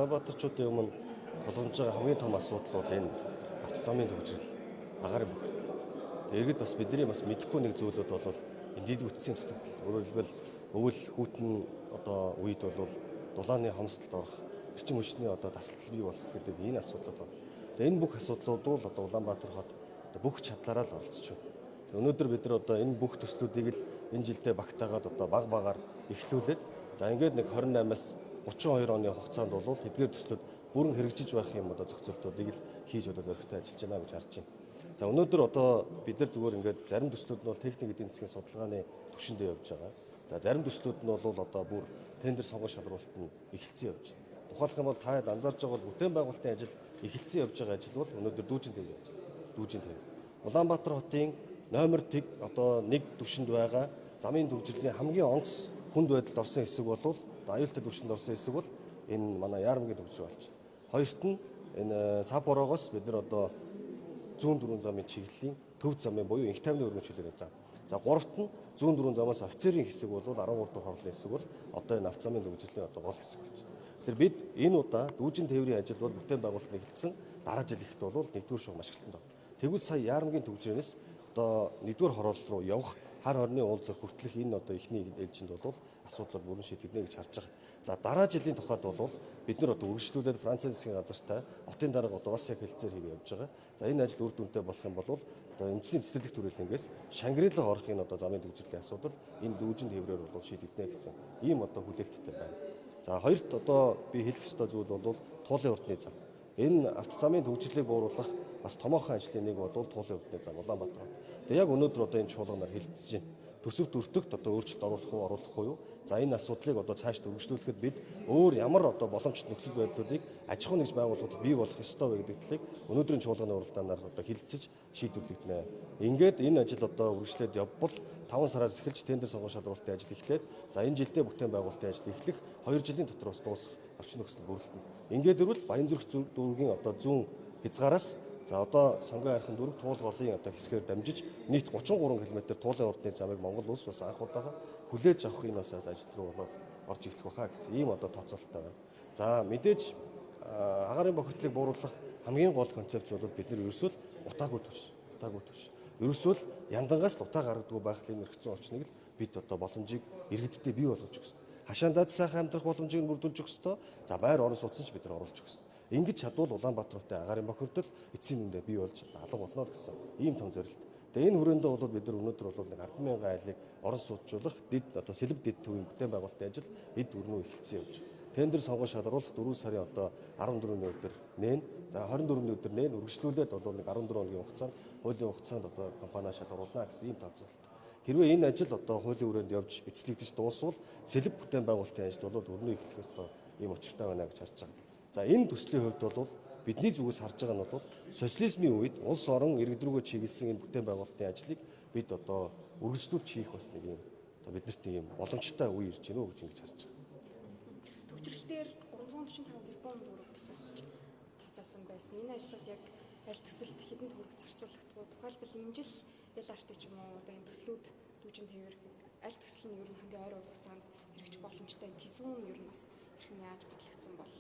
Улаанбаатарчуудын өмнө боломж байгаа хамгийн том асуудал бол энэ автозамын төвжирэл, агаарын бохирдол. Иргэд бас бидний бас мэдэхгүй нэг зүйлүүд бол энэ дэд бүтцийн дутагдал. Өөрөөр хэлбэл өвөл хүйтэн одоо үед бол дулааны хомсдолд орох, эрчим хүчний одоо тасалбал бий болох гэдэг энэ асуудал байна. Тэгээ энэ бүх асуудлууд бол одоо Улаанбаатар хот бүх чадлаараа л оролцож байна. Өнөөдөр бид нар одоо энэ бүх төслүүдийг л энэ жилдээ багтаагаад одоо баг багаар эхлүүлээд за ингээд нэг 28-аас 32 оны хугацаанд бол эдгээр төслүүд бүрэн хэрэгжиж байх юм одоо зохицуултуудыг л хийж одоо зорилготой ажиллаж байна гэж харж байна. За өнөөдөр одоо бид нар зүгээр ингээд зарим төслүүд нь бол техник эдийн засгийн судалгааны түвшиндээ явж байгаа. За зарим төслүүд нь бол одоо бүр тендер сонгох шалралт нь эхэлсэн явж байна. Тухайлх юм бол та анзаарж байгаа бол бүтээн байгуулалтын ажил эхэлсэн явж байгаа ажил бол өнөөдөр дүүжин төвөөр явж байна. Дүүжин төвөөр. Улаанбаатар хотын номер тэг одоо нэг түвшинд байгаа замын төвжирлийн хамгийн онц хүнд байдалд орсон хэсэг бол аюултай түвшинд орсон хэсэг бол энэ манай Яармгийн төвжир болж байна. Хоёрт нь энэ Сапорогоос бид нар одоо зүүн дөрвөн замын чиглэлийн төв замын буюу инх тайвны өргөн чөлөөний зам. За гуравт нь зүүн дөрвөн замаас офицерийн хэсэг бол 13 дахь хорлын хэсэг бол одоо энэ автозамын төвжирлийн одоо гол хэсэг болж байна. Тэгэхээр бид энэ удаа дүүжин тээврийн ажил бол бүтээн байгуулалт нэгэлсэн дараа жил ихт бол 1-р шугам ашиглалтанд байна. Тэгвэл сая Яармгийн төвжирээс одоо 1-р хороол руу явах хар хорны уулзах хүртэлх энэ одоо ихний ээлжинд бол асуудал бүрэн шийдэгдэнэ гэж харж байгаа. За дараа жилийн тухайд бол бид нар одоо үргэлжлүүлээд Францын засгийн газартай отын дарга одоо бас яг хэлцээр хийгээ явж байгаа. За энэ ажил үр дүнтэй болох юм бол одоо эмчийн цэцэрлэг төрөлнгээс Шангрилаа орох энэ одоо замын төвжирлийн асуудал энэ дүүжин тээврээр бол шийдэгдэнэ гэсэн ийм одоо хүлээлттэй байна. За хоёрт одоо би хэлэх ёстой зүйл бол туулын уртны зам. Энэ автозамын төвжирлийг бууруулах бас томоохон ажлын нэг бол туулын уртны зам Улаанбаатар. Тэгээ яг өнөөдөр одоо энэ чуулганаар хэлэлцэж байна. Төсөвт өртөгт одоо өөрчлөлт оруулахгүй юу? За энэ асуудлыг одоо цааш өргөжлүүлэхэд бид өөр ямар одоо боломжтой нөхцөл байдлуудыг аж ахуйн нэгж байгууллагууд бий болох ёстой вэ гэдэг талыг өнөөдрийн чуулганы уралдаанаар одоо хэлэлцэж шийдвэрлэгдэнэ. Ингээд энэ ажил одоо үргэлжлээд явбал 5 сараас эхэлж тендер сонгох шалралтын ажил эхлээд за энэ жилдээ бүтээн байгуулалтын ажил эхлэх 2 жилийн дотор бас дуусах орчин нөхцөл бүрэлдэнэ. Ингээд ирвэл Баянзүрх дүүргийн одоо зүүн хязгаараас за одоо сонгоо хайрхан дүүрэг туулгын одоо хэсгээр дамжиж нийт 33 км туулын урдны замыг Монгол улс бас анх удаага хүлээж авах энэ бас ажил руу болоод орж эхлэх байхаа гэсэн ийм одоо тооцоололтой байна. За мэдээж агаарын бохирдлыг бууруулах хамгийн гол концепц бол бид нар ерөөсөө утаагүй түвш. Ерөөсөө яндангаас л утаа гаргадаг байх юм хэрэгцээ орчныг л бид одоо боломжийг иргэддээ бий болгож өгсөн. Хашаандаад сайхан амьдрах боломжийг бүрдүүлж өгөх ёстой. За байр орон сууц нь ч бид нар оруулж өгөх ёстой. Ингэж чадвал Улаанбаатартай агаарын бохирдол эцсийн үндэ бий болж алга болно гэсэн ийм том зорилт. Тэгээ энэ хүрээндээ бол бид нар өнөөдөр бол нэг 10,000 айлыг орон сууцжуулах дэд одоо сэлб дэд төвийн бүтээн байгуулалтын ажил эд өрнөө эхэлсэн явж байна. Тендер сонгох шалралт 4 сарын одоо 14-ний өдөр нээн. За 24-ний өдөр нээн үргэлжлүүлээд бол нэг 14 хоногийн хугацаанд хуулийн хугацаанд одоо компани шалгаруулна гэсэн ийм тооцоололт. Хэрвээ энэ ажил одоо хуулийн хүрээнд явж эцэлэгдэж дуусвал сэлб бүтээн байгуулалтын ажил бол өрнөө эхлэх ёстой ийм учиртай байна гэж харж байгаа. За энэ төслийн хувьд бол бидний зүгээс харж байгаа нь бол социализмын үед улс орон иргэд рүүгээ чиглэсэн энэ бүтээн байгуулалтын ажлыг бид одоо үргэлжлүүлж хийх бас нэг юм одоо биднэрт ийм боломжтой үе ирж байна уу гэж ингэж харж байгаа. Төвчрэлтээр 345 тэрбум төгрөг төсөлж тооцоолсон байсан. Энэ ажлаас яг аль төсөлд хэдэн төгрөг зарцуулагдах вэ? Тухайлбал энэ жил LRT ч юм уу одоо энэ төслүүд дүүжин тээвэр аль төсөл нь ер нь хамгийн ойр хугацаанд хэрэгжих боломжтой тэзвүүн ер нь бас хэрхэн яаж батлагдсан бол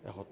яг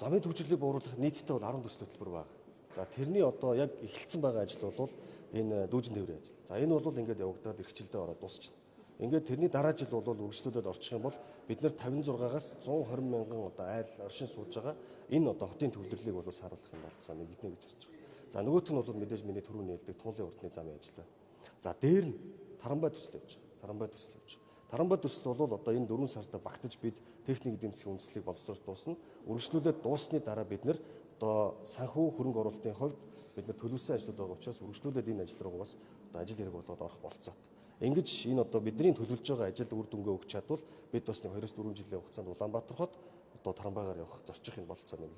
замын төвжирлийг бууруулах нийтдээ бол 10 төсөл хөтөлбөр байна. За тэрний одоо яг эхэлсэн байгаа ажил бол энэ дүүжин тээврийн ажил. За энэ бол ингээд явагдаад эрхчлэлдээ ороод дуусчихна. Ингээд тэрний дараа жил бол үргэлжлүүлээд орчих юм бол бид нэр 56-аас 120 мянган одоо айл оршин сууж байгаа энэ одоо хотын төвлөрлийг бол сааруулах юм болцоо нэг эднэ гэж харж байгаа. За нөгөөх нь бол мэдээж миний түрүүний хэлдэг туулын уртны замын ажил байна. За дээр нь Таранбай төсөл явж байгаа. Таранбай төсөл бол одоо энэ 4 сард багтаж бид техник эдийн засгийн үндэслэлийг боловсруулж дуусна. Үргэлжлүүлээд дуусны дараа бид нэр одоо санхүү хөрөнгө оруулалтын хувьд бид нар төлөвлөсөн ажлууд байгаа учраас үргэлжлүүлээд энэ ажил руу бас одоо ажил хэрэг болоод орох болцоод. Ингэж энэ одоо бидний төлөвлөж байгаа ажил үр дүнгээ өгч чадвал бид бас 2-4 жилийн хугацаанд Улаанбаатар хот одоо Таранбайгаар явах зорчих юм болцоо нэг.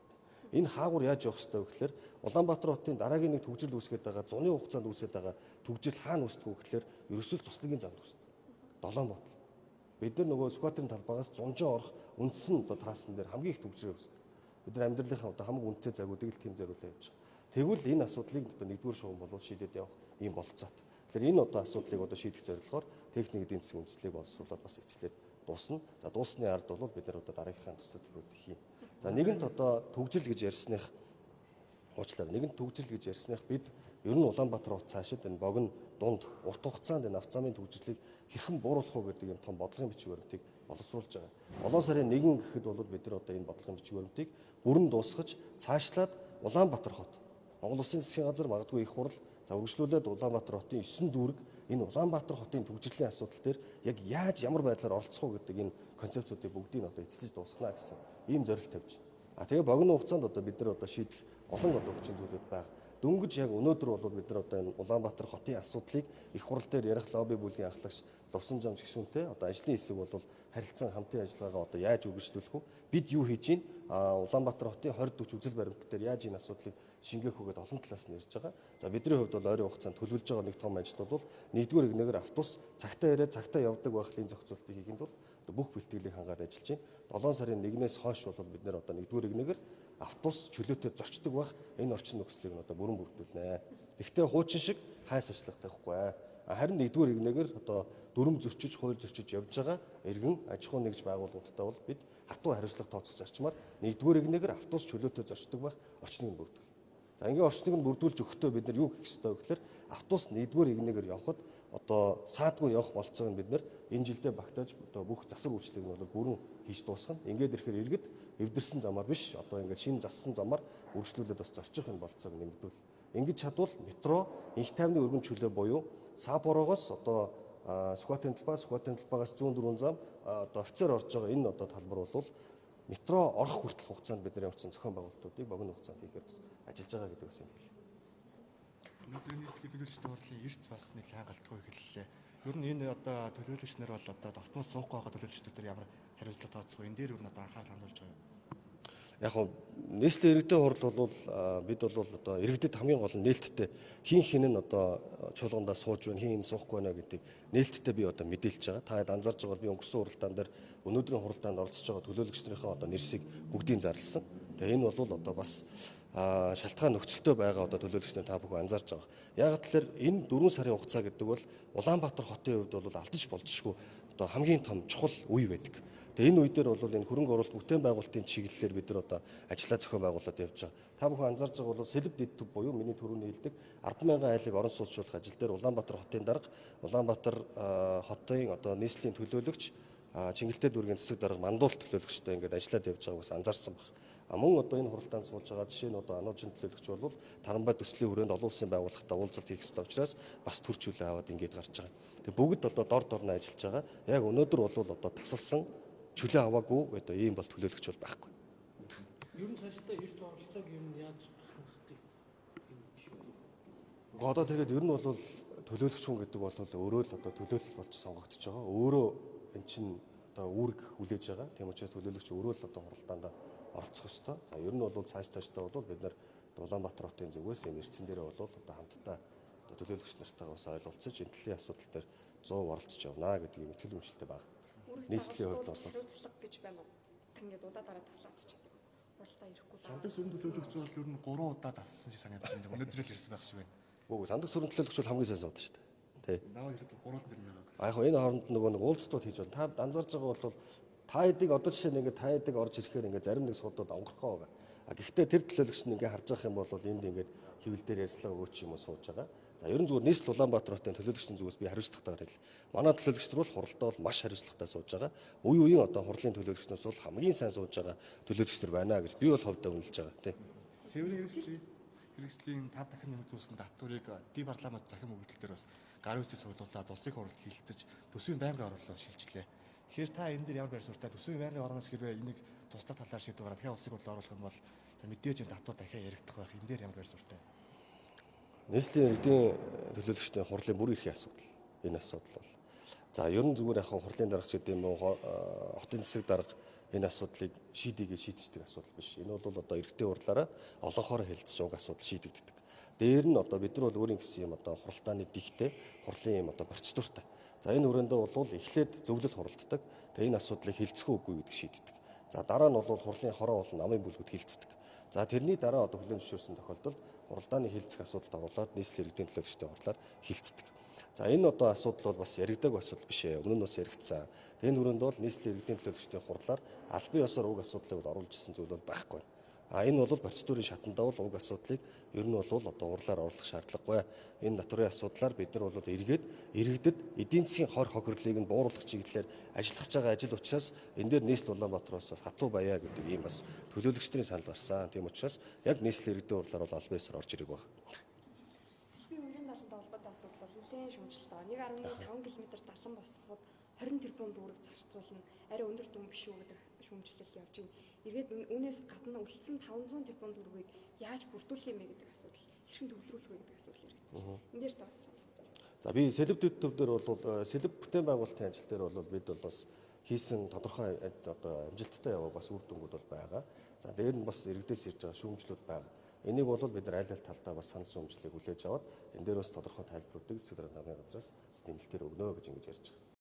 Энэ хаагур яаж явах ёстой вэ гэхээр Улаанбаатар хотын дараагийн нэг төвжирэл үүсгэж байгаа зуны хугацаанд үүсгэж байгаа төвжирэл хаана үүсдэг вэ гэхээр ерөөсөө цуслагийн замд үүсдэг. Долоон бот. Бид нар нөгөө скватрын талбайгаас зунжин орох үндсэн одоо трассан дээр хамгийн их төвжирэл үүсдэг. Бид нар амьдралынхаа одоо хамгийн үнэтэй загвуудыг л тийм зориулаад явж байгаа. Тэгвэл энэ асуудлыг одоо 1-р шугам болоод шийдээд явах ийм болцоот. Тэгэхээр энэ одоо асуудлыг одоо шийдэх зорилгоор техник эдийн засгийн үндэслэлийг боловсруулаад бас эцэлээд дуусна. За дуусны ард бол бид нар одоо дараагийнхаа төслөдлүүд хийн. За нэгэнт одоо төгжил гэж ярьсных уучлаарай. Нэгэнт төгжил гэж ярьсных бид ер нь Улаанбаатар хот цаашид энэ богино дунд урт хугацаанд энэ авто замын төгжлийг хэрхэн бууруулах вэ гэдэг юм том бодлогын бичиг баримтыг боловсруулж байгаа. Олон сарын 1 гэхэд бол бид нар одоо энэ бодлогын бичиг баримтыг бүрэн дуусгаж цаашлаад Улаанбаатар хот Монгол Улсын засгийн газар магадгүй их хурл за үргэлжлүүлээд Улаанбаатар хотын 9 дүүрэг энэ Улаанбаатар хотын төгжлийн асуудал дээр яг яаж ямар байдлаар оролцох вэ гэдэг энэ концепцуудыг бүгдийг одоо эцэлж дуусгана гэсэн ийм зорилт тавьж байна. Тэгээ богино хугацаанд одоо бид нар одоо шийдэх олон одоо хүчин зүйлүүд байна. Дөнгөж яг өнөөдөр бол бид нар одоо энэ Улаанбаатар хотын асуудлыг их хурл дээр ярих лобби бүлгийн ахлагч Лувсан Жам гишүүнтэй одоо ажлын хэсэг бол харилцан хамтын ажиллагаагаа одоо яаж үргэлжлүүлэх вэ? Бид юу хийж гин? Улаанбаатар хотын 20-40 үзэл баримт дээр яаж энэ асуудлыг шингээх үгээд олон талаас нь ярьж байгаа. За бидний хувьд бол ойрын хугацаанд төлөвлөж байгаа нэг том ажил бол нэгдүгээр игнэгээр автобус цагтаа ирээд цагтаа явдаг байхлын зохицуултыг хийхэд бол бүх бэлтгэлийг хангаад ажиллаж байна. 7 сарын 1-ээс хойш бол бид нэр одоо нэгдүгээр игнэгээр автобус чөлөөтэй зорчдог байх энэ орчин нөхцөлийг одоо бүрэн бүрдүүлнэ. Гэхдээ хуучин шиг хайс ажиллах тахгүй. Харин нэгдүгээр игнэгээр одоо дүрм зөрчиж, хууль зөрчиж явж байгаа иргэн аж ахуй нэгж байгууллагуудтай бол бид хатуу хариуцлага тооцох зарчмаар нэгдүгээр игнэгээр автобус чөлөөтэй зорчдог байх орчныг бүрдүүл. За ингээ орчныг нь бүрдүүлж өгөхдөө бид нар юу хийх ёстой вэ гэхээр автобус нэгдүгээр игнэгээр явхад одоо саадгүй явах болцоог нь бид нар энэ жилдээ багтааж одоо бүх засвар үйлчлэгийг нь бол бүрэн хийж дуусгана. Ингээд ирэхээр иргэд эвдэрсэн замаар биш одоо ингээд шинэ зассан замаар үргэлжлүүлээд бас зорчих энэ болцоог нэмэгдүүл. Ингэж чадвал метро инх тайвны өргөн чөлөө буюу Сапорогоос одоо Сүхбаатарын талбайгаас 104 зам одоо офицер орж байгаа энэ одоо талбар бол метро орох хүртэл хугацаанд бидний явуулсан зохион байгуулалтуудыг богино хугацаанд хийхээр бас ажиллаж байгаа гэдэг бас юм хэлээ. Өнөөдрийн нийслэлийн төлөөлөгчдийн хурлын эрт бас нэг хангалтгүй хэллээ. Ер нь энэ одоо төлөөлөгч нар бол одоо тогтмол суухгүй байгаа төлөөлөгчдүүд ямар хариуцлага тооцох вэ? Энэ дээр ер нь одоо анхаарал хандуулж байгаа юм. Яг нь нийслэлийн иргэдийн хурд бол бид бол одоо иргэдэд хамгийн гол нь нээлттэй хин нь одоо чуулгандаа сууж байна, хин суухгүй байна гэдгийг нээлттэй би одоо мэдээлж байгаа. Та анзаарж байгаа би өнгөрсөн хуралдаан дээр өнөөдрийн хуралдаанд оролцож байгаа төлөөлөгчдийнхээ одоо нэрсийг бүгдийг зарласан. Тэгээ энэ бол одоо бас шалтгаан нөхцөлтөө байгаа одоо төлөөлөгчдийн та бүхэн анзаарж байгаа. Яг тэгэхээр энэ 4 сарын хугацаа гэдэг бол Улаанбаатар хотын хувьд бол алдаж болзошгүй одоо хамгийн том чухал үе байдаг. Тэгээ энэ үе дээр бол энэ хөрөнгө оруулалт бүтээн байгуулалтын чиглэлээр бид нар одоо ажиллаа зохион байгуулалт явж байгаа. Та бүхэн анзаарж байгаа бол сэлб дэд төв буюу миний түрүүний хэлдэг 100000 айлыг орон сууцруулах ажил дээр Улаанбаатар хотын дарга, Улаанбаатар хотын одоо нийслэлийн төлөөлөгч, Чингэлтэй дүүргийн засаг дарга мандуулт төлөөлөгчтэй ингээд ажиллаад явж байгааг бас анзаарсан баг. Мөн одоо энэ хуралдаанд сууж байгаа жишээ нь одоо Ануужийн төлөөлөгч бол Таранбай төслийн хүрээнд олон улсын байгууллагатай уулзалт хийх ёстой учраас бас төрч хүлээ аваад ингээд гарч байгаа. Тэгээ бүгд одоо дор дорно ажиллаж байгаа. Яг өнөөдөр бол одоо тасалсан чөлөө аваагүй одоо ийм бол төлөөлөгч бол байхгүй. Ер нь цаашдаа эрт оролцоог юм яаж хангах юм биш үү? Одоо тэгээд ер нь бол төлөөлөгч хүн гэдэг бол өөрөө л одоо төлөөлөл болж сонгогдож байгаа. Өөрөө эн чинь одоо үүрэг хүлээж байгаа. Тийм учраас төлөөлөгч өөрөө л одоо хуралдаанд оролцох ёстой. За ер нь бол цаашдаа бол бид нар Улаанбаатар хотын зүгээс энэ эрдсэн дээрээ бол одоо хамтдаа төлөөлөгч нартайгаа бас ойлголцож энэ төлөвийн асуудал дээр 100 оролцож явна гэдгийг мэтгэл үнэлтэд байна. Нийслэлийн хувьд бол хариуцлага гэж байна уу? Ингээд удаа дараа таслаадчихдаг. Уралдаа ирэхгүй. Сандаг сүрэн төлөөлөгч бол ер нь 3 удаа тасалсан шиг санагдаж байна. Өнөөдөр л ирсэн байх шиг байна. Үгүй сандаг сүрэн төлөөлөгч бол хамгийн сайн суудаг шүү дээ. Тэ. Наваа ирэхэд 3 л нэр юм байна. Яг энэ хооронд нөгөө нэг уулзтууд хийж байна. Та анзаарж байгаа бол та эдэг одоо жишээ нь ингээд та эдэг орж ирэхээр ингээд зарим нэг суудууд онгорхоо байгаа. Гэхдээ тэр төлөөлөгч нь ингээд харж байгаа юм бол энд ингээд хэвлэл дээр ярьцлага өгөөч юм уу сууж байгаа. За ер нь зүгээр нийслэл Улаанбаатар хотын төлөөлөгчдийн зүгээс би хариуцлагатайгаар хэлээ. Манай төлөөлөгчдөр бол хуралдаа бол маш хариуцлагатай сууж байгаа. Үе үеийн одоо хурлын төлөөлөгчнөөс бол хамгийн сайн сууж байгаа төлөөлөгчдөр байна гэж би бол ховдоо үнэлж байгаа тийм. Тээврийн хэрэгслийн 5 дахин нэмэгдүүлсэн татварыг ди парламент захин өгөгдөл дээр бас гар үстэй цуглуулад улсын хурлд хилцэж төсвийн байнгын орлого шилжлээ. Тэгэхээр та энэ дээр ямар байр суурьтай төсвийн байнгын орлогоос хэрвээ энийг тусдаа талаар шийдвэр гаргах дахиад улсыг бодлоо оруулах юм бол за мэдээж энэ татвар дахиад яригдах байх. Энэ дээр ямар байр суурьтай? Нийслэлийн иргэдийн төлөөлөгчдийн хурлын бүр эрхийн асуудал. Энэ асуудал бол. За ер нь зүгээр яг хурлын даргач гэдэг юм уу хотын засаг дарга энэ асуудлыг шийдийгээ шийдчихдэг асуудал биш. Энэ бол одоо иргэдийн хурлаараа олонхоор хэлэлцэж уг асуудал шийдэгддэг. Дээр нь одоо бид нар бол өөрийн гэсэн юм одоо хуралдааны дихтэй хурлын юм одоо процедуртай. За энэ хүрээндээ бол эхлээд зөвлөлт хуралддаг. Тэгээ энэ асуудлыг хилцэх үгүй гэдэг шийддэг. За дараа нь бол хурлын хороо болон намын бүлгүүд хилцдэг. За тэрний дараа одоо хүлээн зөвшөөрсөн тохиолдолд хуралдааны хилцэх асуудалд оруулаад нийслэлийн иргэдийн төлөөлөгчдийн хурлаар хилцдэг. За энэ одоо асуудал бол бас яригдаг асуудал биш ээ. Өмнө нь бас яригдсан. Энэ хүрээнд бол нийслэлийн иргэдийн төлөөлөгчдийн хурлаар албан ёсоор уг асуудлыг оруулж ирсэн зүйл бол байхгүй. Энэ бол процедурын шатандаа бол уг асуудлыг ер нь бол одоо урлаар оруулах шаардлагагүй. Энэ натурын асуудлаар бид нар бол иргэдэд эдийн засгийн хор хохирлыг нь бууруулах чиглэлээр ажиллаж байгаа ажил учраас энэ дээр нийслэл Улаанбаатараас бас хатуу баяа гэдэг ийм бас төлөөлөгчдийн санал гарсан. Тийм учраас яг нийслэлийн иргэдийн хурлаар бол албан ёсоор орж ирэх байна. Сэлбийн үерийн далантай холбоотой асуудал бол нэлээд шүүмжлэлт байгаа. 1.5 км далан босгоход 20 тэрбум төгрөг зарцуулна. Арай өндөр дүн биш үү гэдэг шүүмжлэл явж байна. Эргээд үүнээс гадна үлдсэн 500 тэрбум төгрөгийг яаж бүрдүүлэх юм бэ гэдэг асуудал, хэрхэн төвлөрүүлэх вэ гэдэг асуудал яригдчих. Энд дээр бас. За би сэлб төв дээр бол сэлб бүтээн байгуулалтын ажил дээр бол бид бол бас хийсэн тодорхой одоо амжилттай яваа бас үр дүнгууд бол байгаа. За дээр нь бас иргэдээс ирж байгаа шүүмжлүүд байгаа. Энийг бол бид нар аль аль талдаа бас санал шүүмжлэлийг хүлээж аваад энэ дээр бас тодорхой тайлбаруудыг засаг дарганы газраас бас нэмэлтээр өгнө гэж ингэж ярьж байгаа.